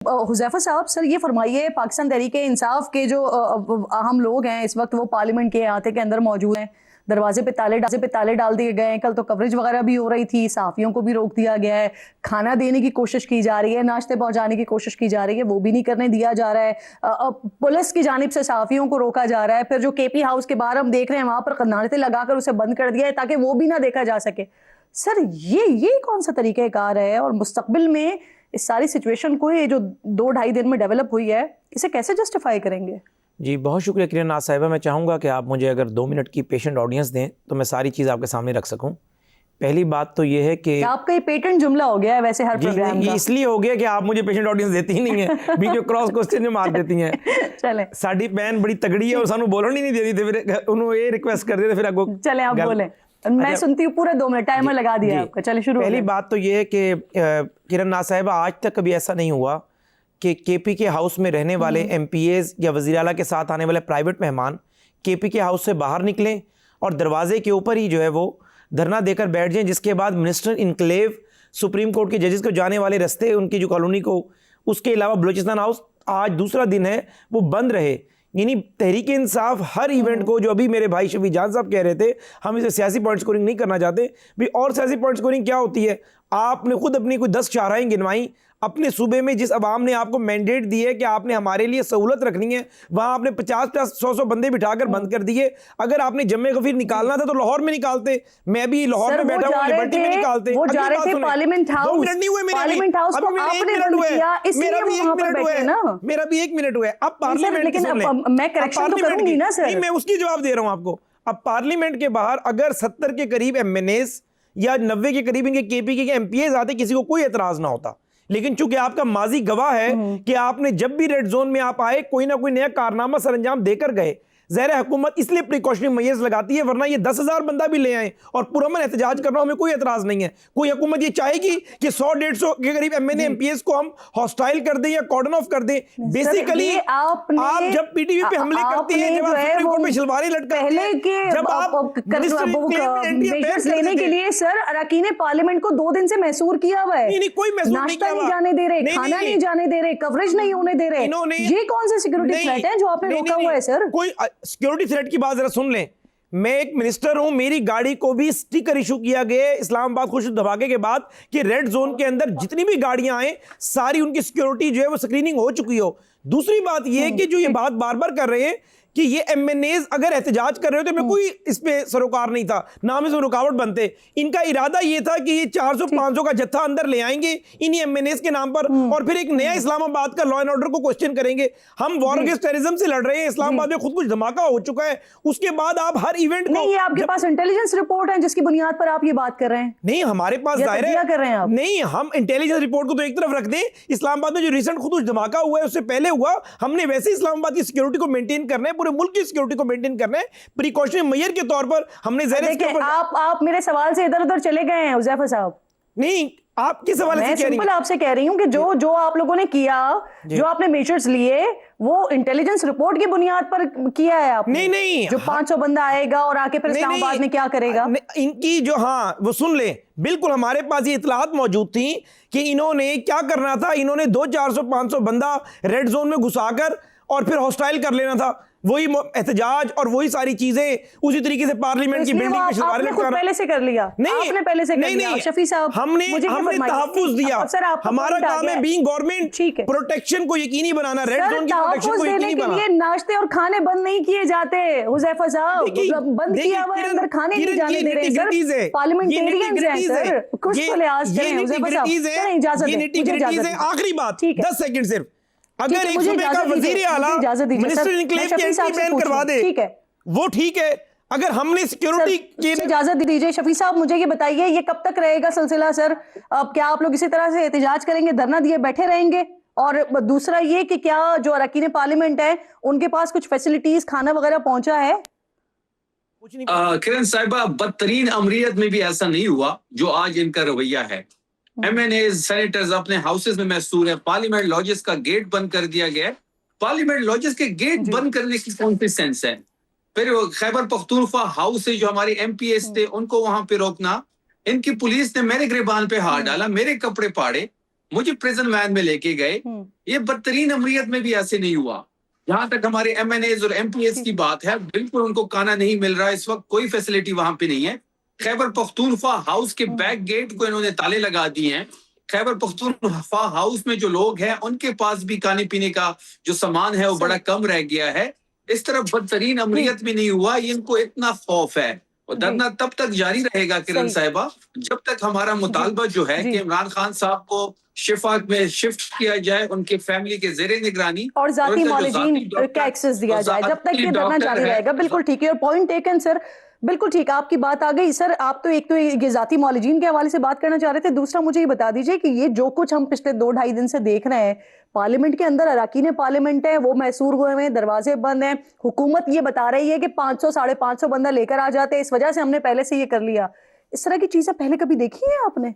حذیفہ صاحب سر یہ فرمائیے، پاکستان تحریک انصاف کے جو اہم لوگ ہیں اس وقت وہ پارلیمنٹ کے احاطے کے اندر موجود ہیں، دروازے پہ تالے ڈال دیے گئے ہیں، کل تو کوریج وغیرہ بھی ہو رہی تھی، صحافیوں کو بھی روک دیا گیا ہے، کھانا دینے کی کوشش کی جا رہی ہے، ناشتے پہنچانے کی کوشش کی جا رہی ہے، وہ بھی نہیں کرنے دیا جا رہا ہے، پولیس کی جانب سے صحافیوں کو روکا جا رہا ہے، پھر جو کے پی ہاؤس کے باہر ہم دیکھ رہے ہیں وہاں پر قناطیں لگا کر اسے بند کر دیا ہے تاکہ وہ بھی نہ دیکھا جا سکے۔ سر یہ کون سا طریقہ کار ہے، اور مستقبل میں اس ساری سچویشن کو یہ جو 2-2.5 دن میں ڈیولپ ہوئی ہے اسے کیسے جسٹیفائی کریں گے؟ جی بہت شکریہ کریم ناز صاحبہ، میں چاہوں گا کہ آپ مجھے اگر 2 منٹ کی پیشنٹ آڈینس دیں تو میں ساری چیز آپ کے سامنے رکھ سکوں۔ پہلی بات تو یہ ہے کہ آپ کا یہ پیٹنٹ جملہ ہو گیا ہے ویسے ہر پروگرام کا، اس لیے ہو گیا کہ آپ مجھے پیشنٹ آڈینس دیتی ہی نہیں ہیں، بیچ میں کراس کوسچن جو مار دیتی ہیں۔ چلیں ساڈی بہن بڑی تگڑی ہے اور سانو بولن ہی نہیں دیتی تھے، پھر انہوں یہ ریکویسٹ کر دیتے، پھر آپ کو چلیں آپ بولیں، میں سنتی ہوں، پورے 2 منٹ ٹائمر لگا دیا آپ کا، چلیں شروع۔ پہلی بات تو یہ ہے کہ کریم ناز صاحبہ آج تک کبھی ایسا نہیں ہوا کہ کے پی کے ہاؤس میں رہنے والے ایم پی ایز یا وزیر اعلیٰ کے ساتھ آنے والے پرائیویٹ مہمان کے پی کے ہاؤس سے باہر نکلیں اور دروازے کے اوپر ہی جو ہے وہ دھرنا دے کر بیٹھ جائیں، جس کے بعد منسٹر انکلیو، سپریم کورٹ کے ججز کو جانے والے رستے ان کی جو کالونی کو، اس کے علاوہ بلوچستان ہاؤس آج دوسرا دن ہے وہ بند رہے۔ یعنی تحریک انصاف ہر ایونٹ کو، جو ابھی میرے بھائی شفیع جان صاحب کہہ رہے تھے ہم اسے سیاسی پوائنٹ سکورنگ نہیں کرنا چاہتے بھی، اور سیاسی پوائنٹ سکورنگ کیا ہوتی ہے؟ آپ نے خود اپنی کوئی 10 شاہراہیں گنوائیں اپنے صوبے میں، جس عوام نے آپ کو مینڈیٹ دی ہے کہ آپ نے ہمارے لیے سہولت رکھنی ہے، وہاں آپ نے 50-100 بندے بٹھا کر بند کر دیے۔ اگر آپ نے جمع غفیر نکالنا تھا تو لاہور میں نکالتے، میں بھی لاہور میں بیٹھا ہوں، لبرٹی میں نکالتے۔ وہ جا رہے تھے پارلیمنٹ ہاؤس، 2 منٹ نہیں ہوئے میرے، پارلیمنٹ ہاؤس کو آپ نے بند کیا، اس لیے وہ وہاں پر بیٹھے نا۔ میرا بھی 1 منٹ ہوا ہے۔ اب پارلیمنٹ کی سن لیں، میں کریکشن تو کروں گی نا سر، نہیں میں اس کی جواب دے رہا ہوں آپ کو۔ اب پارلیمنٹ کے باہر اگر 70 کے قریب ایم این ایز یا 90 کے قریب ان کے کے پی کے ایم پی ایز آتے، کسی کو کوئی اعتراض نہ ہوتا، لیکن چونکہ آپ کا ماضی گواہ ہے کہ آپ نے جب بھی ریڈ زون میں آپ آئے کوئی نہ کوئی نیا کارنامہ سر انجام دے کر گئے۔ ظاہر حکومت اس لیے پریکاشنری میئرز لگاتی ہے، ورنہ یہ 10,000 بندہ بھی لے آئیں اور پرامن احتجاج کرنا ہمیں کوئی اعتراض نہیں ہے۔ کوئی حکومت یہ چاہے گی کہ 100-150 کے قریب M N A M P S کو ہم ہاسٹائل کر دیں یا کارڈن آف کر دیں؟ بیسیکلی آپ جب پی ٹی وی پہ حملے کرتی ہیں، جب آپ سپریم کورٹ پہ شلواریں لٹکاتی ہیں، جب آپ میجرز لینے کے لیے سر اراکین پارلیمنٹ کو 2 دن سے محصور کیا ہوا ہے، کوئی محصور نہیں ناشتہ کیا نہیں جانے دے رہے، کھانا نہیں جانے دے رہے، کوریج نہیں ہونے دے رہے، یہ کون سے سیکورٹی تھریٹ ہے جو آپ نے روکا ہوا ہے سر؟ کوئی سیکورٹی تھریٹ کی بات ذرا سن لیں۔ میں ایک منسٹر ہوں، میری گاڑی کو بھی سٹیکر ایشو کیا گیا اسلام آباد خوش دھماکے کے بعد کہ ریڈ زون کے اندر جتنی بھی گاڑیاں آئیں ساری ان کی سیکورٹی جو ہے وہ سکریننگ ہو چکی ہو۔ دوسری بات یہ ہے کہ جو یہ بات بار بار کر رہے ہیں کہ یہ ایم این ایز اگر احتجاج کر رہے ہوتے، میں کوئی اس پہ سروکار نہیں تھا، نہ ہم اس میں رکاوٹ بنتے۔ ان کا ارادہ یہ تھا کہ یہ 400-500 کا جتھا اندر لے آئیں گے انہی ایم این ایز کے نام پر، اور پھر ایک نیا اسلام آباد کا لا اینڈ آرڈر کو کوسچن کریں گے۔ ہم وار اگینسٹ ٹیررزم سے لڑ رہے ہیں، اسلام آباد میں خود کچھ دھماکہ ہو چکا ہے، اس کے بعد آپ ہر ایونٹ کو، نہیں آپ کے پاس انٹیلیجنس رپورٹ ہے جس کی بنیاد پر آپ یہ بات کر رہے ہیں؟ نہیں ہمارے پاس ظاہر ہے نہیں، ہم انٹیلیجنس رپورٹ کو تو ایک طرف رکھ دیں، اسلام آباد میں جو ریسنٹ خود کچھ دھماکہ ہوا ہے اس سے پہلے ہوا، ہم نے ویسے اسلام آباد کی سیکورٹی کو مینٹین کرنا ہے، پورے ملک کی سیکورٹی کو مینٹین کرنا ہے، پریکاشنری میئر کے طور پر ہم نے آپ میرے سوال سے ادھر ادھر چلے گئے ہیں حذیفہ صاحب۔ نہیں آپ کس سوال سے کہہ رہی ہیں؟ میں سمپل آپ سے کہہ رہی ہوں کہ جو آپ لوگوں نے کیا، جو آپ نے میجرز لیے، وہ انٹیلیجنس رپورٹ کی بنیاد پر کیا ہے آپ نے؟ نہیں جو 500 بندہ آئے گا اور آ کے پھر اسلام آباد میں کیا کرے گا؟ ان کی جو، ہاں وہ سن لیں، بالکل ہمارے پاس یہ اطلاعات موجود تھیں کہ انہوں نے کیا کرنا تھا، انہوں نے 400-500 بندہ ریڈ زون میں گھسا کر اور پھر ہاسٹائل کر لینا تھا، وہی احتجاج اور وہی ساری چیزیں اسی طریقے سے پارلیمنٹ کی بلڈنگ پہ شلواریں لٹکانا۔ پہلے سے کر لیا، آپ نے پہلے سے کر لیا شفیع صاحب، ہم نے تحفظ دیا، ہمارا کام ہے بینگ گورنمنٹ پروٹیکشن کو یقینی بنانا، ریڈ زون کی پروٹیکشن کو یقینی بنانا۔ لیے ناشتے اور کھانے بند نہیں کیے جاتے حذیفہ صاحب، بند کیا ہوا ہے، اندر کھانے نہیں جانے دے رہے سر، پارلیمنٹیرینز ہیں سر، کچھ تو لحاظ کریں حذیفہ صاحب۔ اجازت ہے، آخری بات 10 سیکنڈ صرف، اگر ایک صوبے کا وزیر اعلیٰ منسٹر انکلیو کی انٹری بین کروا دے وہ ٹھیک ہے، اگر ہم نے سیکیورٹی کی اجازت دیجئے۔ شفیع صاحب مجھے یہ بتائیے یہ کب تک رہے گا سلسلہ سر؟ اب کیا آپ لوگ اسی طرح سے احتجاج کریں گے، دھرنا دیے بیٹھے رہیں گے؟ اور دوسرا یہ کہ کیا جو اراکین پارلیمنٹ ہے ان کے پاس کچھ فیسلٹیز کھانا وغیرہ پہنچا ہے؟ کرن صاحبہ بدترین امریت میں بھی ایسا نہیں ہوا جو آج ان کا رویہ ہے۔ ایم این ایز سینیٹرز اپنے ہاؤسز میں محصور ہیں، پارلیمنٹ لاجز کا گیٹ بند کر دیا گیا ہے۔ پارلیمنٹ لاجز کے گیٹ بند کرنے کی کون سی سینس ہے؟ پھر خیبر پختونخوا ہاؤس سے جو ہمارے ایم پی ایس تھے ان کو وہاں پہ روکنا، ان کی پولیس نے میرے گریبان پہ ہاتھ ڈالا، میرے کپڑے پاڑے، مجھے پریزن وین میں لے کے گئے. یہ بدترین امریت میں بھی ایسے نہیں ہوا. جہاں تک ہمارے ایم این ایز اور ایم پی ایز کی بات ہے, بالکل ان کو کھانا نہیں مل رہا اس وقت, کوئی فیسلٹی وہاں پہ نہیں ہے. خیبر پختونخوا ہاؤس کے بیک گیٹ کو انہوں نے تالے لگا دیے ہیں. خیبر پختونخوا ہاؤس میں جو لوگ ہیں ان کے پاس بھی کھانے پینے کا جو سامان ہے وہ بڑا کم رہ گیا ہے. اس طرح بدترین امریت بھی نہیں ہوا. ان کو اتنا خوف ہے, اور دھرنا تب تک جاری رہے گا کرن صاحبہ جب تک ہمارا مطالبہ جو ہے کہ عمران خان صاحب کو شفا میں شفٹ کیا جائے, ان کے فیملی کے زیر نگرانی, اور ذاتی معالجین کا ایکسس دیا جائے, جب تک یہ دھرنا جاری رہے گا. بالکل ٹھیک ہے, اور پوائنٹ ٹیکن سر, بالکل ٹھیک, آپ کی بات آ گئی سر. آپ تو ایک تو یہ ذاتی معالجین کے حوالے سے بات کرنا چاہ رہے تھے, دوسرا مجھے یہ بتا دیجئے کہ یہ جو کچھ ہم پچھلے 2-2.5 دن سے دیکھ رہے ہیں پارلیمنٹ کے اندر, اراکین پارلیمنٹ ہیں وہ محصور ہوئے ہیں, دروازے بند ہیں, حکومت یہ بتا رہی ہے کہ 500-550 بندہ لے کر آ جاتے ہیں, اس وجہ سے ہم نے پہلے سے یہ کر لیا. اس طرح کی چیزیں پہلے کبھی دیکھی ہیں آپ نے؟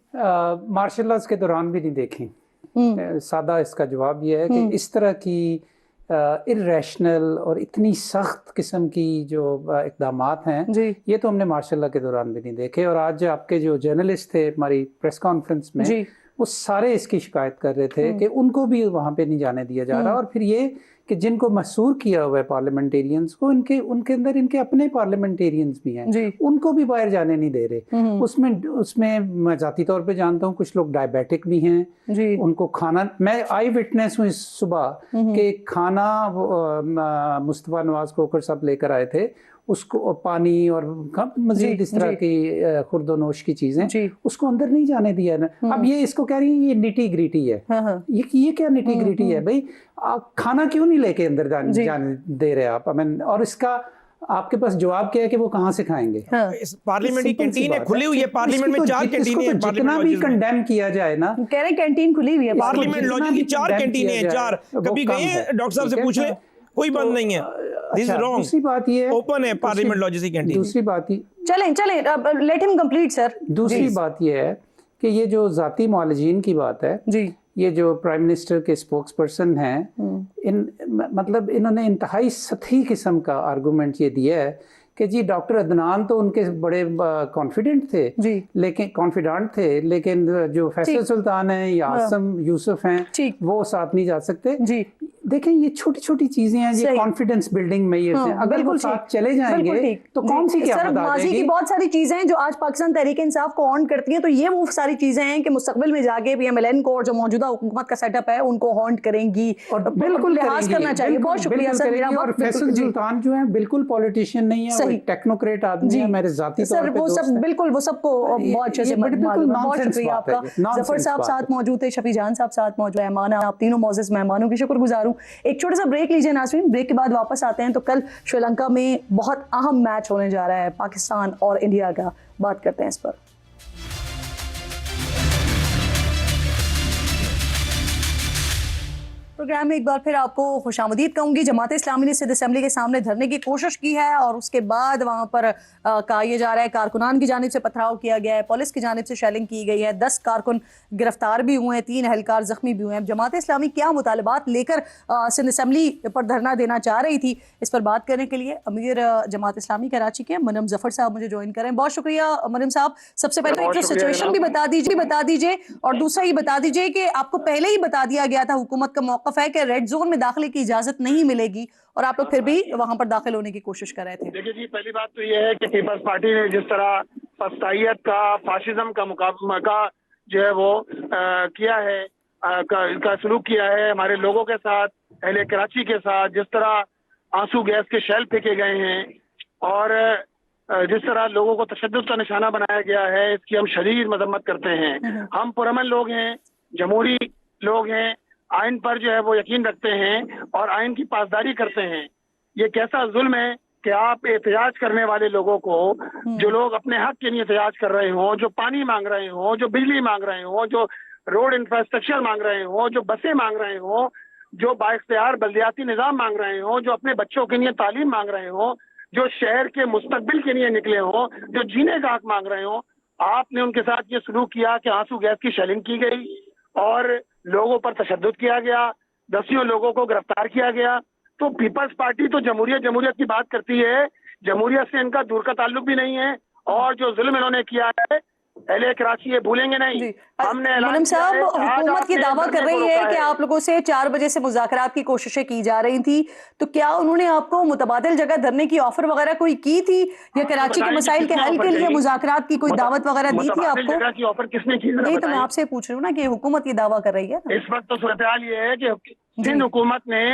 مارشل لاز کے دوران بھی نہیں دیکھی. سادہ اس کا جواب یہ ہے کہ اس طرح کی ارریشنل اور اتنی سخت قسم کی جو اقدامات ہیں یہ تو ہم نے مارشل لا کے دوران بھی نہیں دیکھے. اور آج آپ کے جو جرنلسٹ تھے ہماری پریس کانفرنس میں وہ سارے اس کی شکایت کر رہے تھے کہ ان کو بھی وہاں پہ نہیں جانے دیا جا رہا. اور پھر یہ کہ جن کو محصور کیا ہوا ہے پارلیمنٹیرینز کو, ان کے اندر ان کے اپنے پارلیمنٹیرینز بھی ہیں, ان کو بھی باہر جانے نہیں دے رہے. اس میں میں ذاتی طور پہ جانتا ہوں کچھ لوگ ڈائبیٹک بھی ہیں, ان کو کھانا, میں آئی وٹنس ہوں اس صبح کہ کھانا مصطفیٰ نواز کوکر صاحب لے کر آئے تھے, اس کو پانی اور مزید اس طرح کی خورد و نوش کی چیزیں اس کو اندر نہیں جانے دیا نا. اب یہ اس کو کہہ رہی ہیں یہ نیٹی گریٹی ہے. یہ کیا نیٹی گریٹی ہے بھائی؟ کھانا کیوں نہیں لے کے اندر جانے دے رہے آپ؟ اور اس کا آپ کے پاس جواب کیا ہے کہ وہ کہاں سے کھائیں گے؟ پارلیمنٹری کینٹین کھلی ہوئی ہے, پارلیمنٹ میں 4 کینٹینیں ہیں. جتنا بھی کنڈیم کیا جائے نا, کہہ رہے ہیں کینٹین کھلی ہوئی ہے پارلیمنٹ لاجز کی 4 کینٹینیں ہیں, 4. کبھی گئے ہیں ڈاکٹر صاحب سے پوچھ لیں, کوئی بند نہیں ہے. دوسری بات یہ ہے اوپن ہے پارلیمنٹ لاجز کی کینٹین. دوسری بات ہی چلیں لیٹ ہم کمپلیٹ سر. دوسری بات یہ ہے کہ یہ جو ذاتی معالجین کی بات ہے, یہ جو پرائم منسٹر کے اسپوکس پرسن ہیں, مطلب انہوں نے انتہائی سطحی قسم کا آرگومنٹ یہ دیا ہے کہ جی ڈاکٹر عدنان تو ان کے بڑے کانفیڈنٹ تھے, لیکن جو فیصل سلطان ہیں یا عاصم یوسف ہیں وہ ساتھ نہیں جا سکتے. دیکھیں یہ چھوٹی چھوٹی چیزیں ہیں, یہ کانفیڈنس بلڈنگ میئرز ہیں, اگر وہ ساتھ چلے جائیں گے تو کون سی کیا بتا ماضی کی بہت ساری چیزیں ہیں جو آج پاکستان تحریک انصاف کو ہانٹ کرتی ہیں, تو یہ وہ ساری چیزیں ہیں کہ مستقبل میں جا کے پی ایم ایل این کو اور جو موجودہ حکومت کا سیٹ اپ ہے ان کو ہانٹ کریں گی, اور بالکل لحاظ کرنا چاہیے. بہت شکریہ سر. میرا اور فیصل سلطان جو ہیں بالکل پولیٹیشین نہیں ہے, وہ ٹیکنوکریٹ آدمی ہے میرے ذاتی طور پہ. وہ سب بالکل وہ سب کو بہت اچھے سے بہت شکریہ آپ کا. ظفر صاحب ساتھ موجود تھے, شفیع جان صاحب ساتھ موجود ہیں, ایمانہ, آپ تینوں معزز مہمانوں کی شکر گزار ہوں. ایک چھوٹا سا بریک لیجئے ناظرین, بریک کے بعد واپس آتے ہیں. تو کل شری لنکا میں بہت اہم میچ ہونے جا رہا ہے پاکستان اور انڈیا کا, بات کرتے ہیں اس پر. پروگرام میں ایک بار پھر آپ کو خوش آمدید کہوں گی. جماعت اسلامی نے صدر اسمبلی کے سامنے دھرنے کی کوشش کی ہے, اور اس کے بعد وہاں پر کہا یہ جا رہا ہے کارکنان کی جانب سے پتھراؤ کیا گیا ہے, پولیس کی جانب سے شیلنگ کی گئی ہے, 10 کارکن گرفتار بھی ہوئے ہیں, 3 اہلکار زخمی بھی ہوئے ہیں. جماعت اسلامی کیا مطالبات لے کر سندھ اسمبلی پر دھرنا دینا چاہ رہی تھی, اس پر بات کرنے کے لیے امیر جماعت اسلامی کراچی کے منم ظفر صاحب مجھے جوائن کریں. بہت شکریہ منم صاحب. سب سے پہلے ایک سچویشن بھی بتا دیجیے, اور دوسرا یہ بتا دیجیے کہ آپ کو پہلے ہی بتا دیا گیا تھا, حکومت کا موقف ہے کہ ریڈ زون میں داخلے کی اجازت نہیں ملے گی, اور آپ لوگ پھر بھی وہاں پر داخل ہونے کی کوشش کر رہے تھے. دیکھیے جی, پہلی بات تو یہ ہے کہ پیپلز پارٹی نے جس طرح فسطائیت کا, فاشزم کا مقابلہ کا جو ہے وہ کیا ہے, کا سلوک کیا ہے ہمارے لوگوں کے ساتھ, اہل کراچی کے ساتھ, جس طرح آنسو گیس کے شیل پھینکے گئے ہیں, اور جس طرح لوگوں کو تشدد کا نشانہ بنایا گیا ہے, اس کی ہم شدید مذمت کرتے ہیں. ہم پرامن لوگ ہیں, جمہوری لوگ ہیں, آئین پر جو ہے وہ یقین رکھتے ہیں اور آئین کی پاسداری کرتے ہیں. یہ کیسا ظلم ہے کہ آپ احتجاج کرنے والے لوگوں کو, جو لوگ اپنے حق کے لیے احتجاج کر رہے ہوں, جو پانی مانگ رہے ہوں, جو بجلی مانگ رہے ہوں, جو روڈ انفراسٹرکچر مانگ رہے ہوں, جو بسیں مانگ رہے ہوں, جو بااختیار بلدیاتی نظام مانگ رہے ہوں, جو اپنے بچوں کے لیے تعلیم مانگ رہے ہوں, جو شہر کے مستقبل کے لیے نکلے ہوں, جو جینے کا حق مانگ رہے ہوں, آپ نے ان کے ساتھ یہ سلوک کیا کہ آنسو گیس کی شیلنگ کی گئی اور لوگوں پر تشدد کیا گیا, 10 لوگوں کو گرفتار کیا گیا. تو پیپلز پارٹی تو جمہوریت کی بات کرتی ہے, جمہوریت سے ان کا دور کا تعلق بھی نہیں ہے, اور جو ظلم انہوں نے کیا ہے اہل کراچی یہ بھولیں گے نہیں. ہم نے منم صاحب حکومت یہ دعویٰ کر رہی ہے کہ آپ لوگوں سے 4 بجے سے مذاکرات کی کوششیں کی جا رہی تھی, تو کیا انہوں نے آپ کو متبادل جگہ دھرنے کی آفر وغیرہ کوئی کی تھی, یا کراچی کے مسائل کے حل کے لیے مذاکرات کی کوئی دعوت وغیرہ دی تھی آپ کو؟ جگہ کی آفر کس نے کی؟ یہی تو میں آپ سے پوچھ رہی ہوں نا کہ حکومت یہ دعویٰ کر رہی ہے. اس وقت تو صورتحال یہ ہے کہ سندھ حکومت نے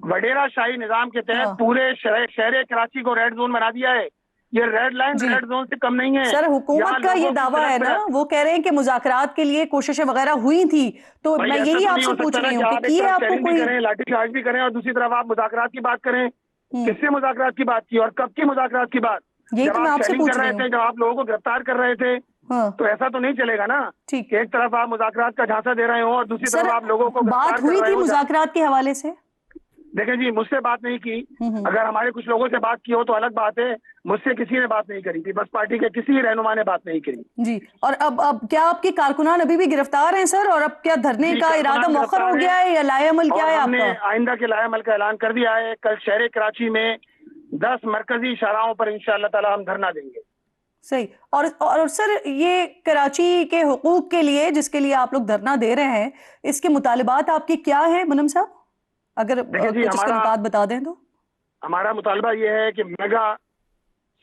وڈیرا شاہی نظام کے تحت پورے شہر کراچی کو ریڈ زون بنا دیا ہے. یہ ریڈ لائن ریڈ زون سے کم نہیں ہے. سر حکومت کا یہ دعویٰ ہے نا, وہ کہہ رہے ہیں کہ مذاکرات کے لیے کوششیں وغیرہ ہوئی تھی, تو میں یہی آپ سے پوچھ رہی ہوں کہ آپ کو کوئی لاٹھی چارج بھی کریں اور دوسری طرف آپ مذاکرات کی بات کریں. کس سے مذاکرات کی بات کی اور کب کی مذاکرات کی بات؟ یہی تو میں آپ سے پوچھ رہی ہوں. جب آپ لوگوں کو گرفتار کر رہے تھے تو ایسا تو نہیں چلے گا نا کہ ایک طرف آپ مذاکرات کا جھانسا دے رہے ہوں اور دوسری طرف آپ لوگوں کو بات ہوئی تھی مذاکرات کے حوالے سے؟ دیکھیں جی, مجھ سے بات نہیں کی. اگر ہمارے کچھ لوگوں سے بات کی ہو تو الگ بات ہے. مجھ سے کسی نے بات نہیں کری تھی, بس پارٹی کے کسی رہنما نے بات نہیں کری. جی, اور اب کیا آپ کے کارکنان ابھی بھی گرفتار ہیں سر, اور اب کیا دھرنے کا ارادہ مؤخر ہو گیا ہے یا لائے عمل کیا ہے آپ کا؟ آئندہ کے لائے عمل کا اعلان کر دیا ہے. کل شہر کراچی میں 10 مرکزی شاہراہوں پر انشاءاللہ تعالی ہم دھرنا دیں گے. صحیح. اور سر یہ کراچی کے حقوق کے لیے جس کے لیے آپ لوگ دھرنا دے رہے ہیں, اس کے مطالبات آپ کی کیا ہیں منم صاحب, اگر کچھ اس کے نکات بتا دیں تو؟ ہمارا مطالبہ یہ ہے کہ میگا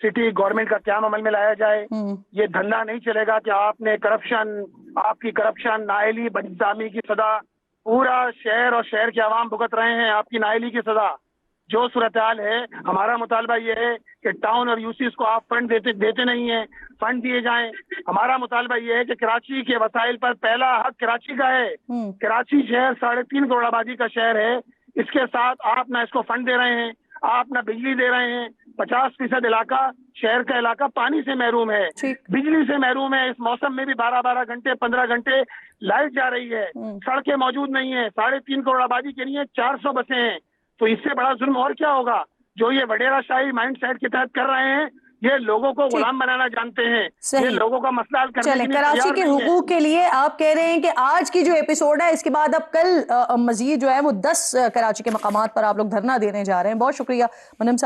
سٹی گورنمنٹ کا قیام عمل میں لایا جائے. یہ دھندا نہیں چلے گا کہ آپ کی کرپشن, نااہلی, بدنظامی کی سزا پورا شہر اور شہر کے عوام بھگت رہے ہیں. آپ کی نااہلی کی سزا جو صورتحال ہے, ہمارا مطالبہ یہ ہے کہ ٹاؤن اور یوسیز کو آپ فنڈ دیتے نہیں ہیں, فنڈ دیے جائیں. ہمارا مطالبہ یہ ہے کہ کراچی کے وسائل پر پہلا حق کراچی کا ہے. کراچی شہر 3.5 کروڑ آبادی کا شہر ہے. اس کے ساتھ آپ نہ اس کو فنڈ دے رہے ہیں, آپ نہ بجلی دے رہے ہیں. 50% علاقہ, شہر کا علاقہ پانی سے محروم ہے, بجلی سے محروم ہے. اس موسم میں بھی 12 گھنٹے 15 گھنٹے لائٹ جا رہی ہے. سڑکیں موجود نہیں ہیں. 3.5 کروڑ آبادی کے لیے 400 بسیں ہیں. تو اس سے بڑا ظلم اور کیا ہوگا جو یہ وڈیرا شاہی مائنڈ سیٹ کے تحت کر رہے ہیں. یہ لوگوں کو غلام بنانا جانتے ہیں. یہ لوگوں کا مسئلہ حل کرنے کے لیے کراچی کے حقوق کے لیے آپ کہہ رہے ہیں کہ آج کی جو ایپیسوڈ ہے اس کے بعد اب کل مزید جو ہے وہ 10 کراچی کے مقامات پر آپ لوگ دھرنا دینے جا رہے ہیں. بہت شکریہ منم صاحب.